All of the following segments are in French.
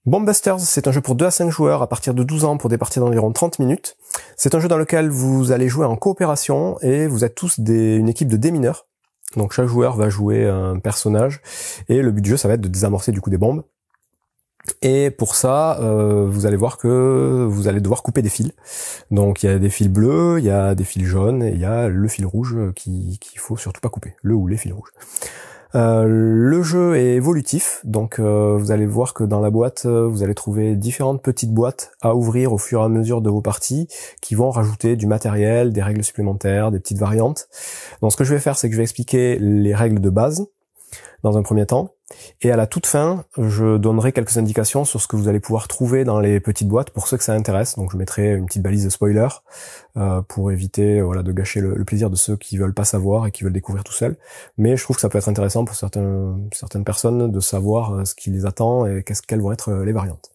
Bomb Busters, c'est un jeu pour 2 à 5 joueurs à partir de 12 ans pour des parties d'environ 30 minutes. C'est un jeu dans lequel vous allez jouer en coopération et vous êtes tous une équipe de démineurs. Donc chaque joueur va jouer un personnage et le but du jeu ça va être de désamorcer du coup des bombes. Et pour ça, vous allez voir que vous allez devoir couper des fils. Donc il y a des fils bleus, il y a des fils jaunes et il y a le fil rouge qu'il faut surtout pas couper, le ou les fils rouges. Le jeu est évolutif, donc vous allez voir que dans la boîte, vous allez trouver différentes petites boîtes à ouvrir au fur et à mesure de vos parties, qui vont rajouter du matériel, des règles supplémentaires, des petites variantes. Donc ce que je vais faire, c'est que je vais expliquer les règles de base, dans un premier temps, et à la toute fin, je donnerai quelques indications sur ce que vous allez pouvoir trouver dans les petites boîtes pour ceux que ça intéresse. Donc je mettrai une petite balise de spoiler pour éviter de gâcher le plaisir de ceux qui veulent pas savoir et qui veulent découvrir tout seuls. Mais je trouve que ça peut être intéressant pour certaines personnes de savoir ce qui les attend et quelles vont être les variantes.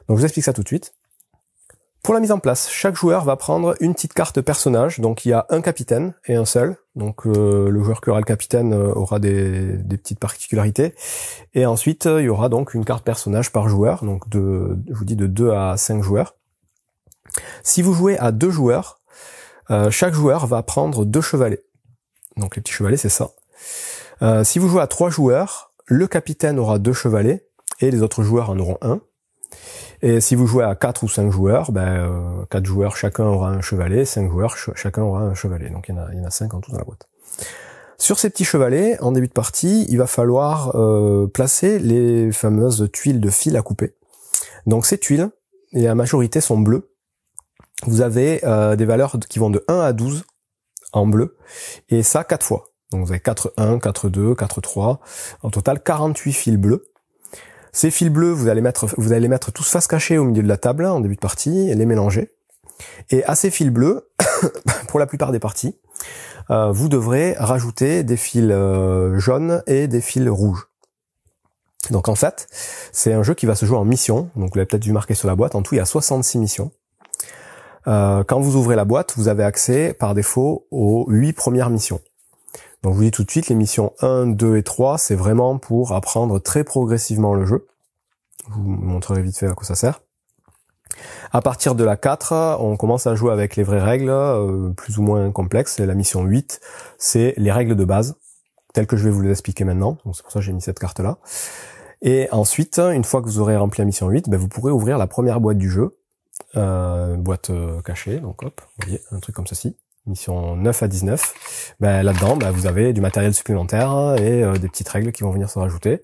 Donc je vous explique ça tout de suite. Pour la mise en place, chaque joueur va prendre une petite carte personnage, donc il y a un capitaine et un seul, donc le joueur qui aura le capitaine aura des petites particularités, et ensuite il y aura donc une carte personnage par joueur, donc je vous dis de 2 à 5 joueurs. Si vous jouez à 2 joueurs, chaque joueur va prendre 2 chevalets, donc les petits chevalets c'est ça. Si vous jouez à 3 joueurs, le capitaine aura 2 chevalets, et les autres joueurs en auront 1. Et si vous jouez à 4 ou 5 joueurs, 4 joueurs chacun aura un chevalet, 5 joueurs chacun aura un chevalet. Donc il y en a 5 en tout dans la boîte. Sur ces petits chevalets, en début de partie, il va falloir placer les fameuses tuiles de fil à couper. Donc ces tuiles, et la majorité sont bleues. Vous avez des valeurs qui vont de 1 à 12 en bleu, et ça 4 fois. Donc vous avez 4-1, 4-2, 4-3, en total 48 fils bleus. Ces fils bleus, vous allez les mettre tous face cachée au milieu de la table en début de partie et les mélanger. Et à ces fils bleus, pour la plupart des parties, vous devrez rajouter des fils jaunes et des fils rouges. Donc en fait, c'est un jeu qui va se jouer en mission. Donc vous l'avez peut-être vu marqué sur la boîte. En tout, il y a 66 missions. Quand vous ouvrez la boîte, vous avez accès par défaut aux 8 premières missions. Donc je vous dis tout de suite, les missions 1, 2 et 3, c'est vraiment pour apprendre très progressivement le jeu. Je vous montrerai vite fait à quoi ça sert. À partir de la 4, on commence à jouer avec les vraies règles, plus ou moins complexes. Et la mission 8, c'est les règles de base, telles que je vais vous les expliquer maintenant. Donc c'est pour ça que j'ai mis cette carte-là. Et ensuite, une fois que vous aurez rempli la mission 8, vous pourrez ouvrir la première boîte du jeu. Boîte cachée, donc hop, vous voyez, un truc comme ceci. Mission 9 à 19, là-dedans, vous avez du matériel supplémentaire et des petites règles qui vont venir se rajouter.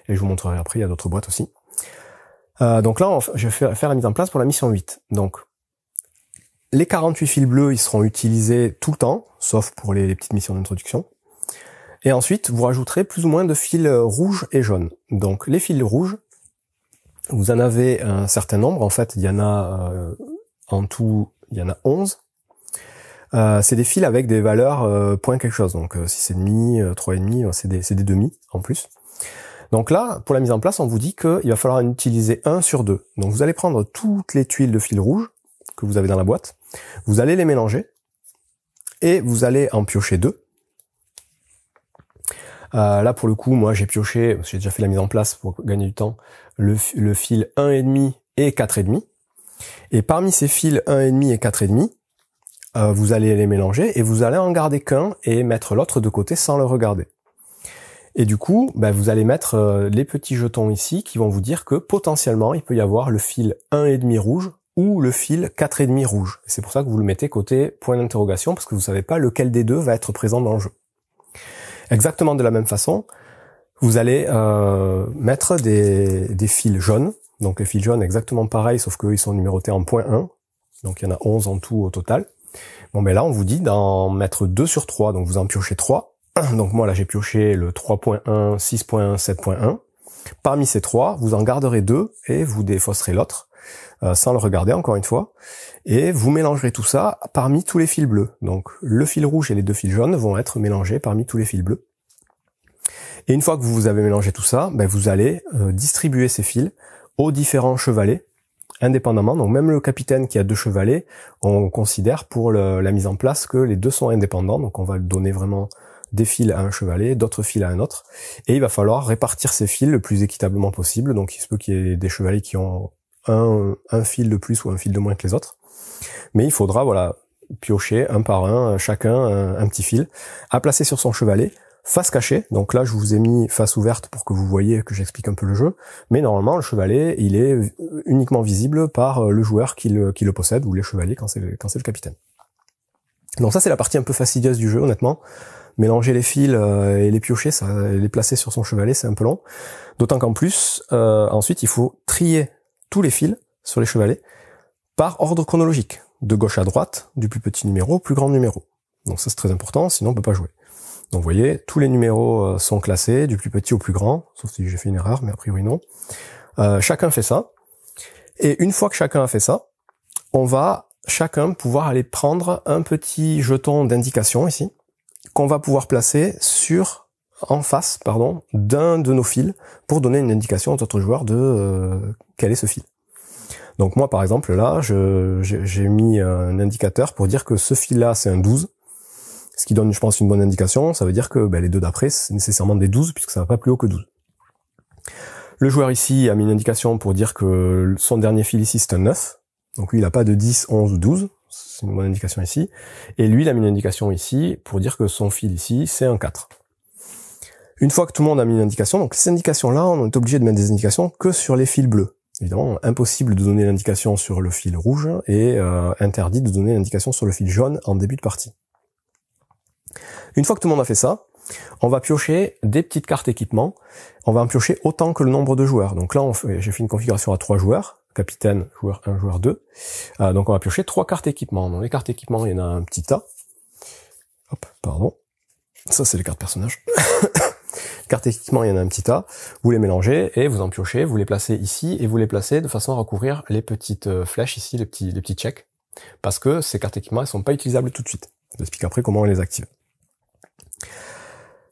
Et je vous montrerai après, il y a d'autres boîtes aussi. Donc là, je vais faire la mise en place pour la mission 8. Donc, les 48 fils bleus, ils seront utilisés tout le temps, sauf pour les petites missions d'introduction. Et ensuite, vous rajouterez plus ou moins de fils rouges et jaunes. Donc, les fils rouges, vous en avez un certain nombre. En fait, il y en a en tout, il y en a 11. C'est des fils avec des valeurs point quelque chose, donc 6,5, 3,5, c'est des demi en plus. Donc là, pour la mise en place, on vous dit qu'il va falloir en utiliser 1 sur 2. Donc vous allez prendre toutes les tuiles de fil rouge que vous avez dans la boîte, vous allez les mélanger, et vous allez en piocher 2. Là pour le coup, moi j'ai pioché, j'ai déjà fait la mise en place pour gagner du temps, le fil 1,5 et 4,5. Et parmi ces fils 1,5 et 4,5, vous allez les mélanger et vous allez en garder qu'un et mettre l'autre de côté sans le regarder. Et du coup, vous allez mettre les petits jetons ici qui vont vous dire que potentiellement il peut y avoir le fil 1,5 rouge ou le fil 4,5 rouge. C'est pour ça que vous le mettez côté point d'interrogation parce que vous savez pas lequel des deux va être présent dans le jeu. Exactement de la même façon, vous allez mettre des fils jaunes. Donc les fils jaunes exactement pareil sauf qu'ils sont numérotés en point 1. Donc il y en a 11 en tout au total. Bon là on vous dit d'en mettre 2 sur 3, donc vous en piochez 3. Donc moi là j'ai pioché le 3.1, 6.1, 7.1. Parmi ces 3, vous en garderez 2 et vous défausserez l'autre, sans le regarder encore une fois. Et vous mélangerez tout ça parmi tous les fils bleus. Donc le fil rouge et les 2 fils jaunes vont être mélangés parmi tous les fils bleus. Et une fois que vous avez mélangé tout ça, vous allez distribuer ces fils aux différents chevalets, indépendamment. Donc même le capitaine qui a 2 chevalets, on considère pour la mise en place que les 2 sont indépendants, donc on va donner vraiment des fils à un chevalet, d'autres fils à un autre, et il va falloir répartir ces fils le plus équitablement possible. Donc il se peut qu'il y ait des chevalets qui ont un fil de plus ou un fil de moins que les autres, mais il faudra voilà piocher un par un, chacun un petit fil à placer sur son chevalet, face cachée. Donc là je vous ai mis face ouverte pour que vous voyez que j'explique un peu le jeu, mais normalement le chevalet il est uniquement visible par le joueur qui le possède, ou les chevaliers quand c'est le capitaine. Donc ça c'est la partie un peu fastidieuse du jeu honnêtement. Mélanger les fils et les piocher, les placer sur son chevalet, c'est un peu long. D'autant qu'en plus, ensuite il faut trier tous les fils sur les chevalets par ordre chronologique, de gauche à droite, du plus petit numéro au plus grand numéro. Donc ça c'est très important, sinon on peut pas jouer. Donc vous voyez, tous les numéros sont classés, du plus petit au plus grand, sauf si j'ai fait une erreur, mais a priori non. Chacun fait ça. Et une fois que chacun a fait ça, on va chacun pouvoir aller prendre un petit jeton d'indication ici, qu'on va pouvoir placer en face d'un de nos fils pour donner une indication aux autres joueurs de quel est ce fil. Donc moi par exemple là, j'ai mis un indicateur pour dire que ce fil-là c'est un 12, ce qui donne je pense une bonne indication. Ça veut dire que les deux d'après c'est nécessairement des 12 puisque ça va pas plus haut que 12. Le joueur ici a mis une indication pour dire que son dernier fil ici c'est un 9, donc lui il a pas de 10, 11 ou 12, c'est une bonne indication ici, et lui il a mis une indication ici pour dire que son fil ici c'est un 4. Une fois que tout le monde a mis une indication, donc ces indications-là, on est obligé de mettre des indications que sur les fils bleus. Évidemment, impossible de donner l'indication sur le fil rouge et interdit de donner l'indication sur le fil jaune en début de partie. Une fois que tout le monde a fait ça, on va piocher des petites cartes équipement. On va en piocher autant que le nombre de joueurs. Donc là, j'ai fait une configuration à 3 joueurs, capitaine, joueur 1, joueur 2. Donc on va piocher 3 cartes équipement. Dans les cartes équipement, il y en a un petit tas. Hop, pardon. Ça, c'est les cartes personnages. Cartes équipement, il y en a un petit tas. Vous les mélangez et vous en piochez, vous les placez ici et vous les placez de façon à recouvrir les petites flèches ici, les petits checks. Parce que ces cartes équipement, elles sont pas utilisables tout de suite. Je vous explique après comment on les active.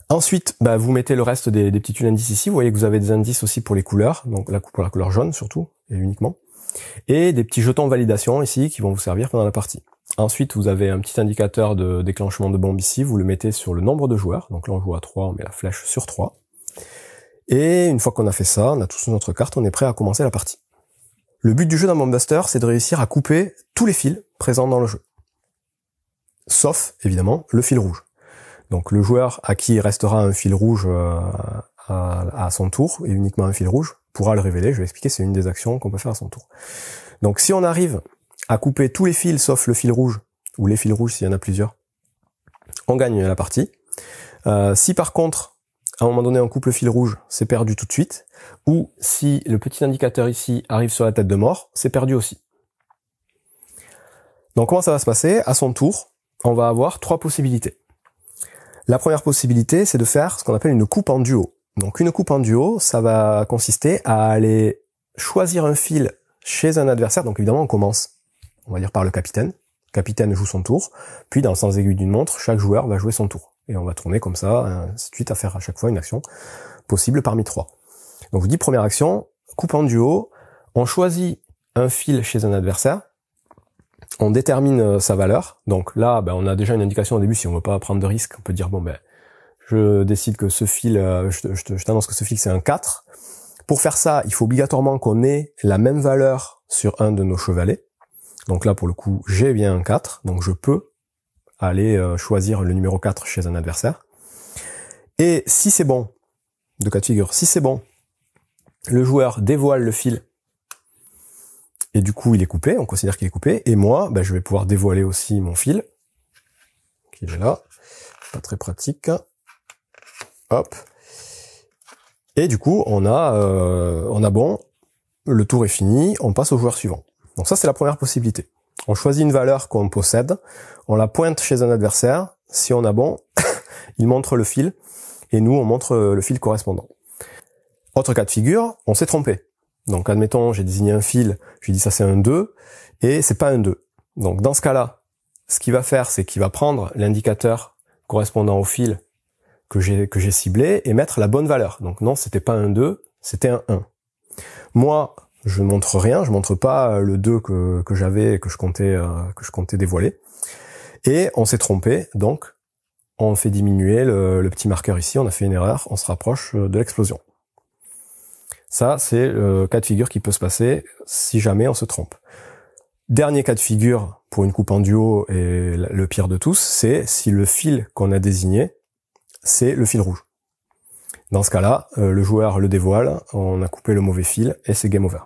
Ensuite, vous mettez le reste des petits tuiles indices ici. Vous voyez que vous avez des indices aussi pour les couleurs, donc pour la couleur jaune surtout, et uniquement. Et des petits jetons validation ici qui vont vous servir pendant la partie. Ensuite, vous avez un petit indicateur de déclenchement de bombe ici, vous le mettez sur le nombre de joueurs. Donc là, on joue à 3, on met la flèche sur 3. Et une fois qu'on a fait ça, on a tous notre carte, on est prêt à commencer la partie. Le but du jeu dans Bomb Buster, c'est de réussir à couper tous les fils présents dans le jeu. Sauf, évidemment, le fil rouge. Donc le joueur à qui restera un fil rouge à son tour, et uniquement un fil rouge, pourra le révéler. Je vais expliquer, c'est une des actions qu'on peut faire à son tour. Donc si on arrive à couper tous les fils sauf le fil rouge, ou les fils rouges s'il y en a plusieurs, on gagne la partie. Si par contre, à un moment donné on coupe le fil rouge, c'est perdu tout de suite, ou si le petit indicateur ici arrive sur la tête de mort, c'est perdu aussi. Donc comment ça va se passer? À son tour, on va avoir 3 possibilités. La première possibilité, c'est de faire ce qu'on appelle une coupe en duo. Donc une coupe en duo, ça va consister à aller choisir un fil chez un adversaire. Donc évidemment, on commence, on va dire, par le capitaine. Le capitaine joue son tour, puis dans le sens aiguille d'une montre, chaque joueur va jouer son tour. Et on va tourner comme ça, ainsi de suite, à faire à chaque fois une action possible parmi 3. Donc je vous dis, première action, coupe en duo, on choisit un fil chez un adversaire, on détermine sa valeur. Donc là, on a déjà une indication au début, si on veut pas prendre de risque, on peut dire, je décide que ce fil, je t'annonce que ce fil c'est un 4. Pour faire ça, il faut obligatoirement qu'on ait la même valeur sur un de nos chevalets. Donc là, pour le coup, j'ai bien un 4, donc je peux aller choisir le numéro 4 chez un adversaire. Et si c'est bon, de cas de figure, si c'est bon, le joueur dévoile le fil, et du coup il est coupé, on considère qu'il est coupé, et moi, je vais pouvoir dévoiler aussi mon fil, qui est là, pas très pratique, hop, et du coup on a bon, le tour est fini, on passe au joueur suivant. Donc ça c'est la première possibilité. On choisit une valeur qu'on possède, on la pointe chez un adversaire, si on a bon, il montre le fil, et nous on montre le fil correspondant. Autre cas de figure, on s'est trompé. Donc admettons, j'ai désigné un fil, je lui dis ça c'est un 2, et c'est pas un 2. Donc dans ce cas-là, ce qu'il va faire, c'est qu'il va prendre l'indicateur correspondant au fil que j'ai ciblé et mettre la bonne valeur. Donc non, c'était pas un 2, c'était un 1. Moi, je montre rien, je montre pas le 2 que j'avais et que je comptais dévoiler. Et on s'est trompé, donc on fait diminuer le petit marqueur ici, on a fait une erreur, on se rapproche de l'explosion. Ça, c'est le cas de figure qui peut se passer si jamais on se trompe. Dernier cas de figure pour une coupe en duo, et le pire de tous, c'est si le fil qu'on a désigné, c'est le fil rouge. Dans ce cas-là, le joueur le dévoile, on a coupé le mauvais fil, et c'est game over.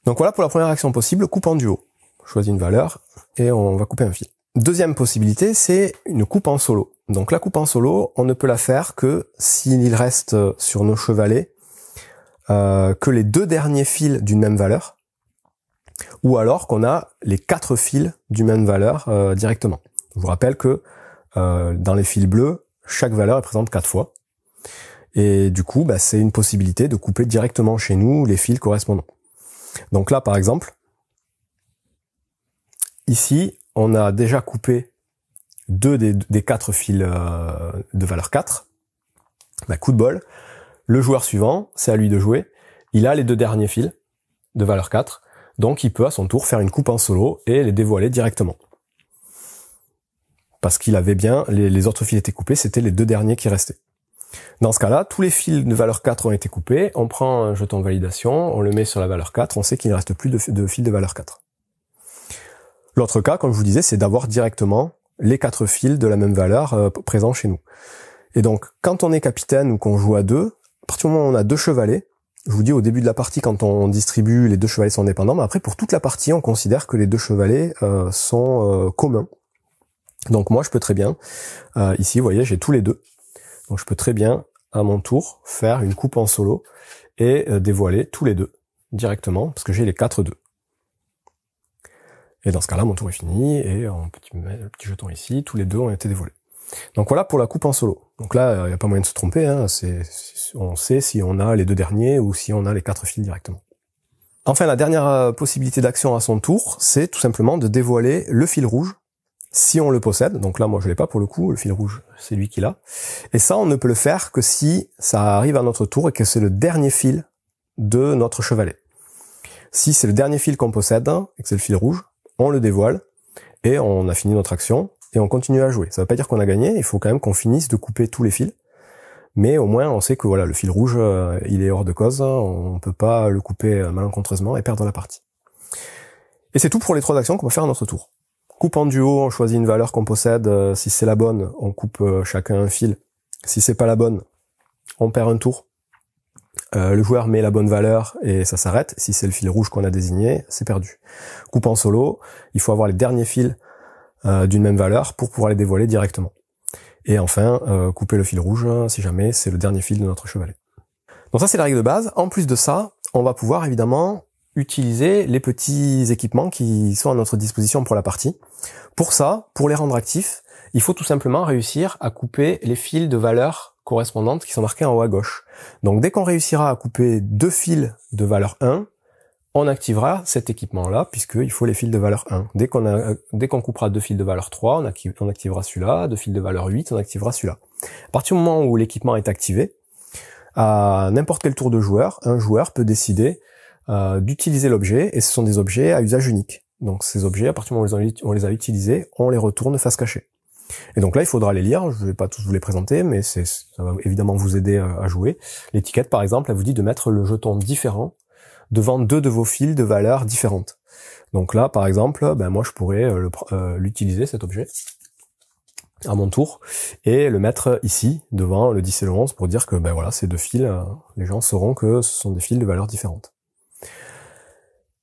Donc voilà pour la première action possible, coupe en duo. On choisit une valeur, et on va couper un fil. Deuxième possibilité, c'est une coupe en solo. Donc la coupe en solo, on ne peut la faire que s'il reste sur nos chevalets que les 2 derniers fils d'une même valeur, ou alors qu'on a les 4 fils d'une même valeur directement. Je vous rappelle que dans les fils bleus, chaque valeur est présente 4 fois. Et du coup, c'est une possibilité de couper directement chez nous les fils correspondants. Donc là, par exemple, ici, on a déjà coupé 2 des 4 fils de valeur 4. Coup de bol. Le joueur suivant, c'est à lui de jouer. Il a les 2 derniers fils de valeur 4. Donc il peut à son tour faire une coupe en solo et les dévoiler directement. Parce qu'il avait bien, les autres fils étaient coupés, c'était les 2 derniers qui restaient. Dans ce cas-là, tous les fils de valeur 4 ont été coupés, on prend un jeton de validation, on le met sur la valeur 4, on sait qu'il ne reste plus de fils de valeur 4. L'autre cas, comme je vous disais, c'est d'avoir directement les 4 fils de la même valeur présents chez nous. Et donc, quand on est capitaine ou qu'on joue à 2, à partir du moment où on a 2 chevalets, je vous dis au début de la partie, quand on distribue, les 2 chevalets sont indépendants, mais après pour toute la partie, on considère que les 2 chevalets sont communs. Donc moi, je peux très bien, ici, vous voyez, j'ai tous les 2. Donc je peux très bien, à mon tour, faire une coupe en solo et dévoiler tous les 2 directement, parce que j'ai les 4-2. Et dans ce cas-là, mon tour est fini, et on peut mettre le petit jeton ici, tous les 2 ont été dévoilés. Donc voilà pour la coupe en solo. Donc là, il n'y a pas moyen de se tromper, hein, on sait si on a les 2 derniers ou si on a les 4 fils directement. Enfin, la dernière possibilité d'action à son tour, c'est tout simplement de dévoiler le fil rouge, si on le possède. Donc là, moi je l'ai pas pour le coup, le fil rouge, c'est lui qui l'a. Et ça, on ne peut le faire que si ça arrive à notre tour et que c'est le dernier fil de notre chevalet. Si c'est le dernier fil qu'on possède et que c'est le fil rouge, on le dévoile et on a fini notre action et on continue à jouer. Ça veut pas dire qu'on a gagné, il faut quand même qu'on finisse de couper tous les fils. Mais au moins on sait que voilà, le fil rouge, il est hors de cause, on peut pas le couper malencontreusement et perdre la partie. Et c'est tout pour les 3 actions qu'on va faire à notre tour. Coupe en duo, on choisit une valeur qu'on possède, si c'est la bonne, on coupe chacun un fil. Si c'est pas la bonne, on perd un tour. Le joueur met la bonne valeur et ça s'arrête. Si c'est le fil rouge qu'on a désigné, c'est perdu. Coupe en solo, il faut avoir les derniers fils d'une même valeur pour pouvoir les dévoiler directement. Et enfin, couper le fil rouge si jamais c'est le dernier fil de notre chevalet. Donc ça, c'est la règle de base. En plus de ça, on va pouvoir évidemment utiliser les petits équipements qui sont à notre disposition pour la partie. Pour ça, pour les rendre actifs, il faut tout simplement réussir à couper les fils de valeur correspondantes qui sont marqués en haut à gauche. Donc dès qu'on réussira à couper 2 fils de valeur 1, on activera cet équipement-là, puisqu'il faut les fils de valeur 1. Dès qu'on coupera 2 fils de valeur 3, on activera celui-là, 2 fils de valeur 8, on activera celui-là. À partir du moment où l'équipement est activé, à n'importe quel tour de joueur, un joueur peut décider d'utiliser l'objet, et ce sont des objets à usage unique. Donc ces objets, à partir du moment où on les a utilisés, on les retourne face cachée. Et donc là, il faudra les lire, je vais pas tous vous les présenter, mais ça va évidemment vous aider à jouer. L'étiquette, par exemple, elle vous dit de mettre le jeton différent devant 2 de vos fils de valeurs différentes. Donc là, par exemple, moi je pourrais l'utiliser, cet objet, à mon tour, et le mettre ici, devant le 10 et le 11, pour dire que voilà, ces 2 fils, les gens sauront que ce sont des fils de valeurs différentes.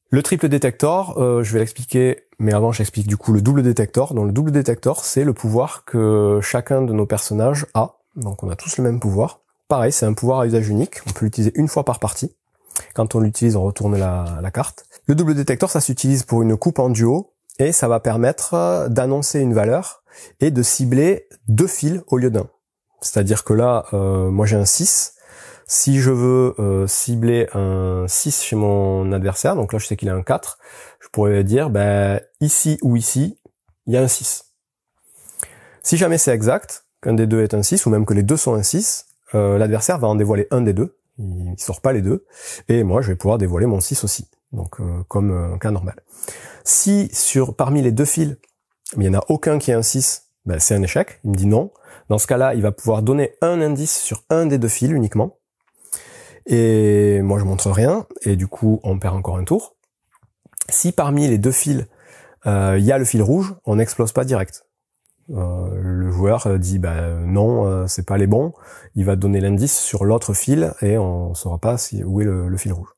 Le triple détector, je vais l'expliquer, mais avant j'explique du coup le double détector. Donc le double détector, c'est le pouvoir que chacun de nos personnages a. Donc on a tous le même pouvoir. Pareil, c'est un pouvoir à usage unique. On peut l'utiliser une fois par partie. Quand on l'utilise, on retourne la carte. Le double détector, ça s'utilise pour une coupe en duo et ça va permettre d'annoncer une valeur et de cibler 2 fils au lieu d'un. C'est-à-dire que là, moi j'ai un 6. Si je veux cibler un 6 chez mon adversaire, donc là je sais qu'il a un 4, je pourrais dire ici ou ici, il y a un 6. Si jamais c'est exact, qu'un des deux est un 6, ou même que les deux sont un 6, l'adversaire va en dévoiler un des deux, il sort pas les deux, et moi je vais pouvoir dévoiler mon 6 aussi, donc comme un cas normal. Si parmi les 2 fils, il n'y en a aucun qui est un 6, ben, c'est un échec, il me dit non. Dans ce cas-là, il va pouvoir donner un indice sur un des deux fils uniquement. Et moi je montre rien, et du coup on perd encore un tour. Si parmi les deux fils, il y a le fil rouge, on n'explose pas direct. Le joueur dit non, c'est pas les bons, il va donner l'indice sur l'autre fil, et on saura pas où est le fil rouge.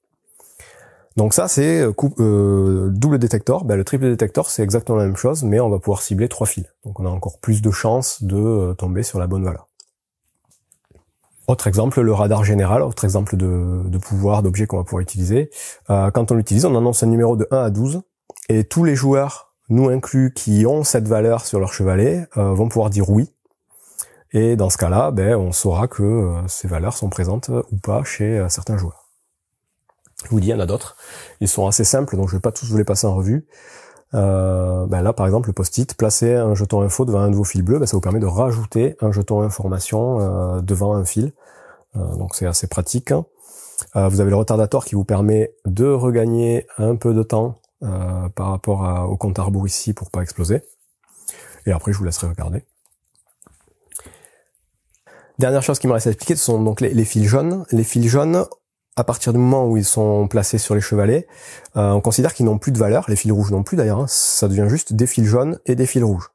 Donc ça c'est double détector. Le triple détector c'est exactement la même chose, mais on va pouvoir cibler 3 fils. Donc on a encore plus de chances de tomber sur la bonne valeur. Autre exemple, le radar général, autre exemple de pouvoir, d'objet qu'on va pouvoir utiliser. Quand on l'utilise, on annonce un numéro de 1 à 12, et tous les joueurs, nous inclus, qui ont cette valeur sur leur chevalet, vont pouvoir dire oui. Et dans ce cas-là, on saura que ces valeurs sont présentes ou pas chez certains joueurs. Je vous dis, il y en a d'autres. Ils sont assez simples, donc je vais pas tous vous les passer en revue. Là, par exemple, le post-it, placer un jeton info devant un nouveau fil bleu, ça vous permet de rajouter un jeton information devant un fil. Donc c'est assez pratique. Vous avez le retardator qui vous permet de regagner un peu de temps par rapport au compte à rebours ici pour pas exploser. Et après, je vous laisserai regarder. Dernière chose qui me reste à expliquer, ce sont donc les fils jaunes. Les fils jaunes, à partir du moment où ils sont placés sur les chevalets, on considère qu'ils n'ont plus de valeur. Les fils rouges non plus d'ailleurs, ça devient juste des fils jaunes et des fils rouges.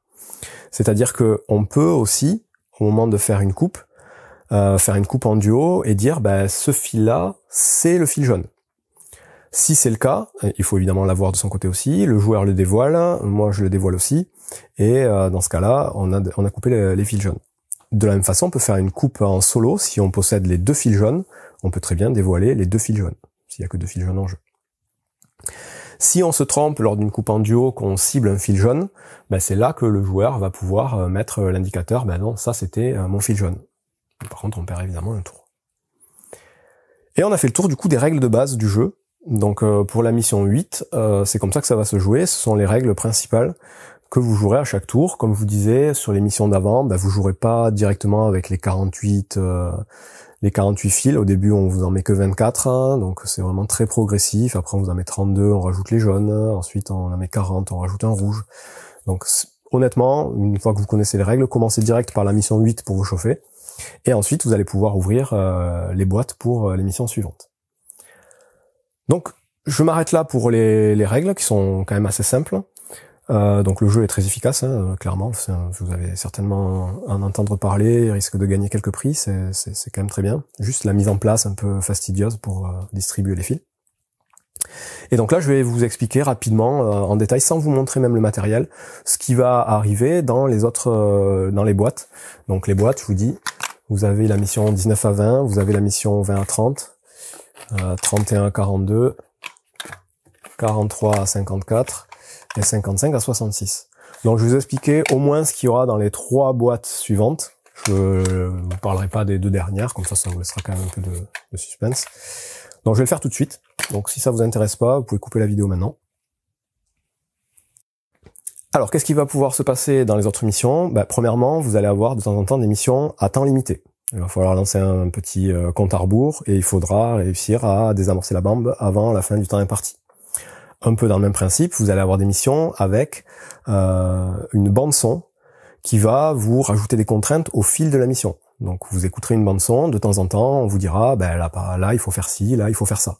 C'est-à-dire que on peut aussi, au moment de faire une coupe en duo et dire ce fil-là, c'est le fil jaune. Si c'est le cas, il faut évidemment l'avoir de son côté aussi, le joueur le dévoile, moi je le dévoile aussi, et dans ce cas-là, on a coupé les fils jaunes. De la même façon, on peut faire une coupe en solo, si on possède les 2 fils jaunes, on peut très bien dévoiler les 2 fils jaunes, s'il n'y a que 2 fils jaunes en jeu. Si on se trompe lors d'une coupe en duo, qu'on cible un fil jaune, c'est là que le joueur va pouvoir mettre l'indicateur, non, ça c'était mon fil jaune. Par contre, on perd évidemment un tour. Et on a fait le tour du coup des règles de base du jeu. Donc pour la mission 8, c'est comme ça que ça va se jouer, ce sont les règles principales que vous jouerez à chaque tour. Comme je vous disais, sur les missions d'avant, vous jouerez pas directement avec les 48 fils. Au début, on vous en met que 24, hein, donc c'est vraiment très progressif. Après, on vous en met 32, on rajoute les jaunes. Ensuite, on en met 40, on rajoute un rouge. Donc honnêtement, une fois que vous connaissez les règles, commencez direct par la mission 8 pour vous chauffer. Et ensuite, vous allez pouvoir ouvrir les boîtes pour les missions suivantes. Donc, je m'arrête là pour les règles qui sont quand même assez simples. Donc le jeu est très efficace, hein, clairement. Vous avez certainement à en entendre parler, il risque de gagner quelques prix, c'est quand même très bien. Juste la mise en place un peu fastidieuse pour distribuer les fils. Et donc là, je vais vous expliquer rapidement, en détail, sans vous montrer même le matériel, ce qui va arriver dans les autres, dans les boîtes. Donc les boîtes, je vous dis, vous avez la mission 19 à 20, vous avez la mission 20 à 30, 31 à 42, 43 à 54 et 55 à 66. Donc je vais vous expliquer au moins ce qu'il y aura dans les 3 boîtes suivantes. Je vous parlerai pas des 2 dernières, comme ça vous laissera quand même un peu de suspense. Donc je vais le faire tout de suite. Donc si ça vous intéresse pas, vous pouvez couper la vidéo maintenant. Alors qu'est-ce qui va pouvoir se passer dans les autres missions? Premièrement, vous allez avoir de temps en temps des missions à temps limité. Il va falloir lancer un petit compte à rebours et il faudra réussir à désamorcer la bombe avant la fin du temps imparti. Un peu dans le même principe, vous allez avoir des missions avec une bande son qui va vous rajouter des contraintes au fil de la mission. Donc vous écouterez une bande son, de temps en temps on vous dira là il faut faire ci, là il faut faire ça.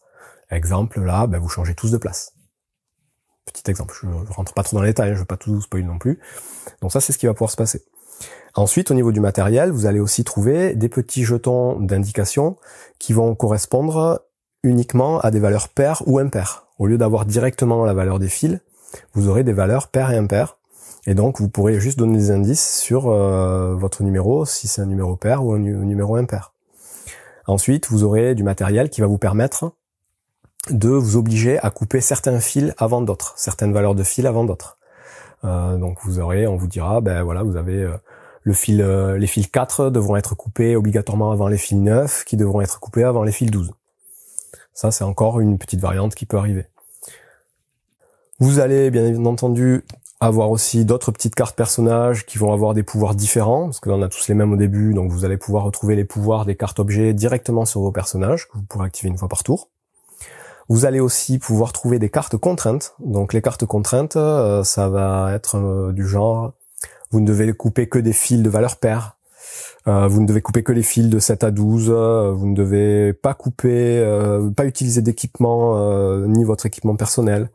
Exemple, là vous changez tous de place. Petit exemple, je rentre pas trop dans les détails, je veux pas tout spoiler non plus. Donc ça c'est ce qui va pouvoir se passer. Ensuite, au niveau du matériel, vous allez aussi trouver des petits jetons d'indication qui vont correspondre uniquement à des valeurs paires ou impaires. Au lieu d'avoir directement la valeur des fils, vous aurez des valeurs paires et impaires. Et donc, vous pourrez juste donner des indices sur votre numéro, si c'est un numéro pair ou un numéro impair. Ensuite, vous aurez du matériel qui va vous permettre de vous obliger à couper certains fils avant d'autres, certaines valeurs de fils avant d'autres. Donc, on vous dira, vous avez les fils 4 devront être coupés obligatoirement avant les fils 9, qui devront être coupés avant les fils 12. Ça, c'est encore une petite variante qui peut arriver. Vous allez bien entendu avoir aussi d'autres petites cartes personnages qui vont avoir des pouvoirs différents, parce que là on a tous les mêmes au début, donc vous allez pouvoir retrouver les pouvoirs des cartes objets directement sur vos personnages, que vous pourrez activer une fois par tour. Vous allez aussi pouvoir trouver des cartes contraintes. Donc les cartes contraintes, ça va être du genre, Vous ne devez couper que des fils de valeur paire. Vous ne devez couper que les fils de 7 à 12. Vous ne devez pas couper, pas utiliser d'équipement, ni votre équipement personnel.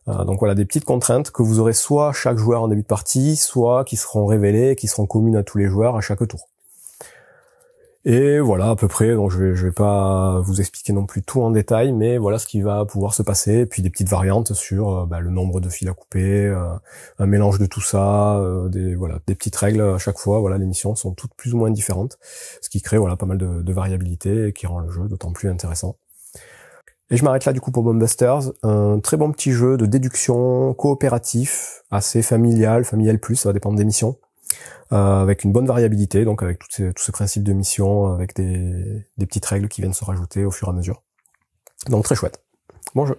Donc voilà, des petites contraintes que vous aurez soit chaque joueur en début de partie, soit qui seront révélées, qui seront communes à tous les joueurs à chaque tour. Et voilà à peu près, donc je vais pas vous expliquer non plus tout en détail, mais voilà ce qui va pouvoir se passer, et puis des petites variantes sur le nombre de fils à couper, un mélange de tout ça, des petites règles à chaque fois. Voilà, les missions sont toutes plus ou moins différentes, ce qui crée pas mal de variabilité et qui rend le jeu d'autant plus intéressant. Et je m'arrête là du coup pour Bombbusters, un très bon petit jeu de déduction coopératif, assez familial plus, ça va dépendre des missions. Avec une bonne variabilité, donc avec tous ces principes de mission, avec des petites règles qui viennent se rajouter au fur et à mesure. Donc très chouette. Bon jeu.